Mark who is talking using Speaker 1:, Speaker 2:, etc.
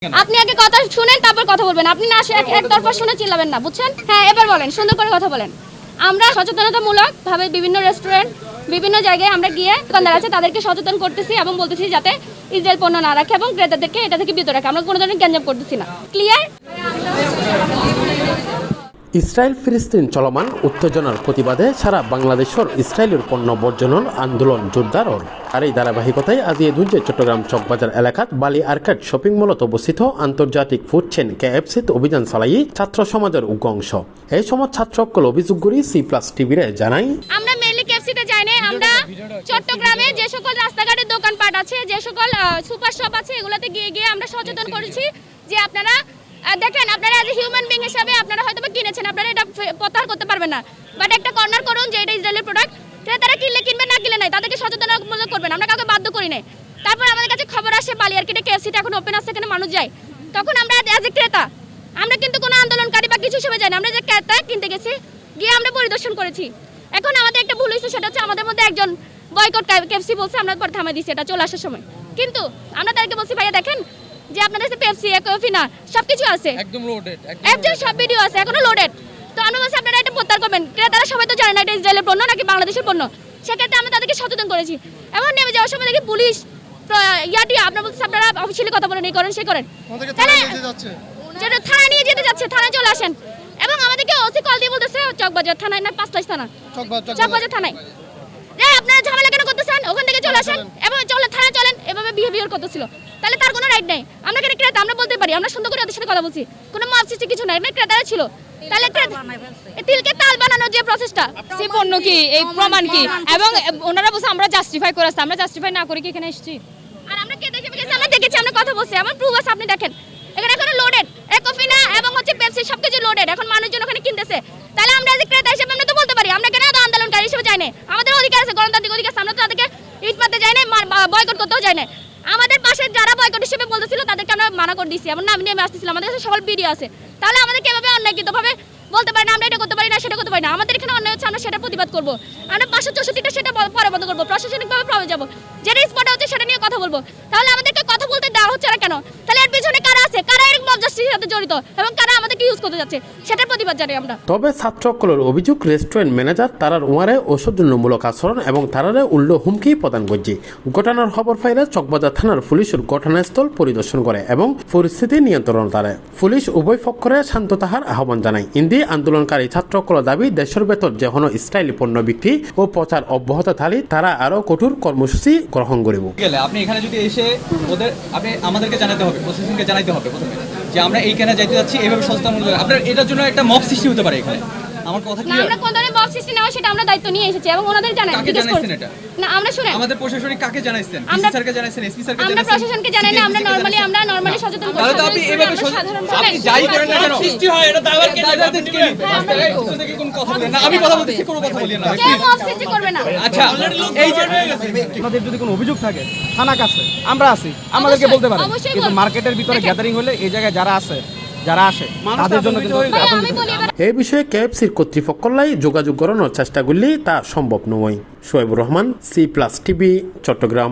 Speaker 1: আপনি আগে কথা শুনেন তারপর কথা বলবেন। আপনি না একতরফা শুনে চিল্লাবেন না, বুঝছেন? হ্যাঁ, এবার বলেন, সুন্দর করে কথা বলেন। আমরা সচেতনতামূলক ভাবে বিভিন্ন রেস্টুরেন্ট, বিভিন্ন জায়গায় আমরা গিয়ে দোকানদার আছে তাদেরকে সচেতন করতেছি এবং বলতেছি যাতে ইসরায়েল পণ্য না রাখে এবং ক্রেতাদেরকে এটা থেকে বিরত রাখে। আমরা কোনো ধরনের গ্যাঞ্জাম করতেছি না। ক্লিয়ার?
Speaker 2: ইসরায়েল ফিলিস্তিন চলমান উত্তেজনার প্রতিবাদে সারা বাংলাদেশের ইসরায়েলের পণ্য বর্জনের আন্দোলন জোরদার। আর এই ধারাবাহিকতায় আজ দুর্যে চট্টগ্রাম চকবাজার এলাকাত বালি আর্কেড শপিং মলত অবস্থিত আন্তর্জাতিক ফুড চেন KFCত অভিযান চালাই ছাত্র সমাজের উগ্র অংশ। এই সময় ছাত্রসকল অভিযোগ করি C+ টিভিরে জানাই,
Speaker 1: আমরা মেইনলি KFCতে যাই না, আমরা চট্টগ্রামে যে সকল রাস্তাঘাটের দোকানপাট আছে, যে সকল সুপার শপ আছে, এগুলোতে গিয়ে গিয়ে আমরা সচেতন করেছি যে আপনারা দেখেন, আপনারা এজ এ হিউম্যান বিং হিসাবে আপনারা হয়তো কিনেছেন, আপনারা এটা প্রত্যাহার করতে পারবেন না, বাট একটা কর্নার করুন যে এটা ইসরায়েলের প্রোডাক্ট, তারা কিনলে কিনবে, না কিনলে নাই, তাদেরকে সচেতনতামূলক করবেন। আমরা কাউকে বাধ্য করি নাই। তারপর আমাদের কাছে খবর আসে বালি আর্কেডে KFCটা এখন ওপেন আছে, এখানে মানুষ যায়, তখন আমরা এজ এ ক্রেতা, আমরা কিন্তু কোনো আন্দোলনকারী বা কিছু হিসেবে যাই না, আমরা যে ক্রেতা কিনতে গেছি গিয়ে আমরা পরিদর্শন করেছি। এখন আমাদের একটা ভুল হয়েছে, সেটা হচ্ছে আমাদের মধ্যে একজন বয়কট KFC বলছে, আমরা পরে থামাই দিচ্ছি এটা চলে আসার সময়। কিন্তু আমরা তাদেরকে বলছি ভাইয়া দেখেন যে আপনাদের কাছে পেপসি কফি না সবকিছু আছে, একদম লোডেড, একদম সব ভিডিও আছে, এখনো লোডেড। তো আমরা বলছি আপনারা এটা প্রত্যাহার করবেন। ক্রেতারা সবাই তো জানে না এটা ইসরায়েলের পণ্য নাকি বাংলাদেশের পণ্য, সেক্ষেত্রে আমরা তাদেরকে সচেতন করেছি। এবং নেমে যাওয়ার সময় দেখি পুলিশ আপনারা বলছেন আপনারা অফিসিয়ালি কথা বলেন, এই করেন সেই করেন, যেটা থানায় নিয়ে যেতে যাচ্ছে, থানায় চলে আসেন। এবং আমাদেরকে ওসি কল দিয়ে বলতেছে চকবাজার থানায়, না 5 থানা, চকবাজার থানায়, যে আপনারা ঝামেলা কেন করতেছেন, ওখান থেকে চলে আসেন এবং চলে থানায় চলেন। এভাবে বিহেভিয়ার করতেছিল, তাহলে তার কোনো রাইট নাই। আমরা কেন ক্রেতা, আমরা বলতে পারি, আমরা সুন্দর করে ওদের সাথে কথা বলছি, কোনো মাপ সৃষ্টি কিছু নাই, ক্রেতারা ছিল। তাহলে তিলকে তাল বানানোর যে প্রসেসটা,
Speaker 3: সেই পণ্য কি, এই প্রমাণ কি, এবং ওনারা বলছে আমরা জাস্টিফাই করেছি, আমরা জাস্টিফাই না করে কি এখানে এসেছি?
Speaker 1: আর আমরা কে দেখে গেছি, আমরা দেখেছি, আমরা কথা বলছি, আমার প্রুফ আছে, আপনি দেখেন এখানে এখনো লোডেড কফি না এবং হচ্ছে পেপসি সবকিছু লোডেড, এখন মানুষজন ওখানে কিনতেছে। তাহলে আমরা যে ক্রেতা হিসেবে আমরা তো বলতে পারি, আমরা কেন আন্দোলনকারী হিসেবে যাই না, আমাদের অধিকার আছে, গণতান্ত্রিক অধিকার আছে, আমরা তো তাদেরকে ইট মারতে যাই না, বয়কট করতেও যাই না। আমাদের পাশে যারা বয়কট হিসেবে বলতেছিল তাদেরকে আমরা মানা করে দিচ্ছি, এমন নাম নেমে আসতেছিলাম, আমাদের কাছে সকল ভিডিও আছে। তাহলে আমাদেরকে এভাবে অন্যায়কৃতভাবে বলতে পারি না, আমরা এটা করতে পারি না, সেটা করতে পারি না। আমাদের এখানে অন্যায় হচ্ছে, আমরা সেটা প্রতিবাদ করবো, আমরা 564টা সেটা পরে বন্ধ করবো, প্রশাসনিকভাবে প্রবে যাবো, যেটা স্পটে হচ্ছে সেটা নিয়ে কথা বলবো। তাহলে আমাদেরকে কথা বলতে দেওয়া হচ্ছে না কেন? তাহলে এর পিছনে কারা আছে, কারা এরকম অবজাস্টিসের সাথে জড়িত এবং কারা আমাদেরকে ইউজ করতে যাচ্ছে, সেটার প্রতিবাদ জানাই আমরা।
Speaker 2: তবে ছাত্রসকলের অভিযোগ রেস্টুরেন্ট ম্যানেজার তারার উমারে অসৌজন্যমূলক আচরণ এবং তারারে উল্টো হুমকি প্রদান করছে। ঘটনার খবর পাইলে চকবাজার থানার পুলিশের ঘটনাস্থল পরিদর্শন করে এবং পরিস্থিতি নিয়ন্ত্রণ করে। পুলিশ উভয় পক্ষরে শান্ত থাকার আহ্বান জানায়। ইন্দি আন্দোলনকারী ছাত্রসকলের দাবি দেশের ভেতর যে কোনো ইসরায়েলি পণ্য বিক্রি ও প্রচার অব্যাহত থাকলে তারা আরো কঠোর কর্মসূচি গ্রহণ করব।
Speaker 4: আপনি এখানে যদি এসে আপনি আমাদেরকে জানাতে হবে, প্রশাসনকে জানাতে হবে প্রথমে যে আমরা এইখানে যাইতে যাচ্ছি, এইভাবে সচেতনমূলক আপনার এটার জন্য একটা মব সৃষ্টি হতে পারে এখানে। আমার কথা
Speaker 1: ক্লিয়ার? আমরা কোন ধরনের মব সৃষ্টি নেওয়া সেটা আমরা দায়িত্ব নিয়ে এসেছি এবং ওনাদের জানাই, জিজ্ঞেস করছেন এটা না, আমরা শুনেন
Speaker 4: আমাদের প্রশাসনিক কাকে জানাইছেন? ডিসি স্যারকে জানাইছেন, এসপি স্যারকে জানাইছেন?
Speaker 1: আমরা প্রশাসনকে জানাই না, আমরা নরমালি সচেতন করি।
Speaker 4: তাহলে তো আপনি এইভাবে আপনি যাই করেন না কেন সৃষ্টি হয়, এটা দাবার কে নেবে? কোন কথা বলেন না, আমি কথা বলতেছি, কোনো কথা বলি না,
Speaker 1: কে মব সৃষ্টি করবে না।
Speaker 4: আচ্ছা এই যে
Speaker 5: আমাদের যদি কোনো অভিযোগ থাকে থানা কাছে আমরা আছি, আমাদেরকে বলতে পারেন, কিন্তু মার্কেটের ভিতরে গ্যাদারিং হলে এই জায়গায় যারা আসে তাদের জন্য কিন্তু
Speaker 2: এই বিষয়ে KFCর কর্তৃপক্ষের লাই যোগাযোগ করানোর চেষ্টা করলে তা সম্ভব নয়। Shoebur Rahman, C+ TV, Chittagong.